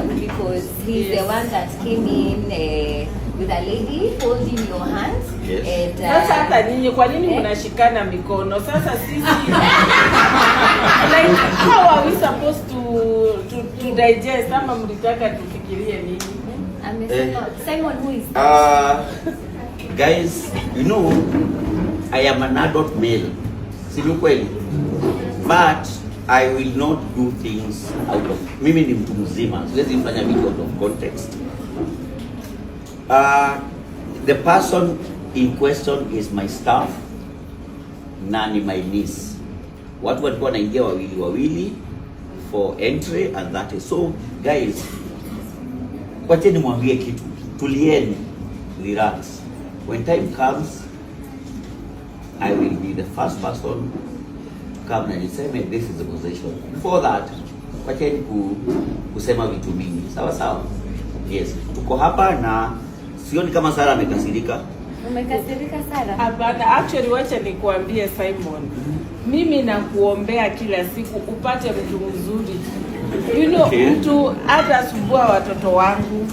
Simon, because he's the one that came in with a lady holding your hands. Yes. And sasa hata ninyi kwa nini mnashikana mikono? Sasa sisi like how are we supposed to digest? Ama mlitaka tufikirie nini? Simon, who is guys, you know, I am an adult male. Sinukweli. But I will not do things out of... Mimi ni mtu mzima. Siwezi fanya vitu out of context. The person in question is my staff na ni my niece. Watu walikuwa wanaingia wawili for entry and that is so. Guys, wacheni mwambie kitu, tulieni, relax. When time comes, I will be the first person to come and say this is the position. Before that, wacheni kusema vitu mingi. Sawa sawa. Yes, tuko hapa na sioni kama Sara amekasirika. Umekasirika Sara? Hapana, actually wacha nikuambie Simon. Mimi nakuombea kila siku upate mtu mzuri. You know, mtu hata subua watoto wangu.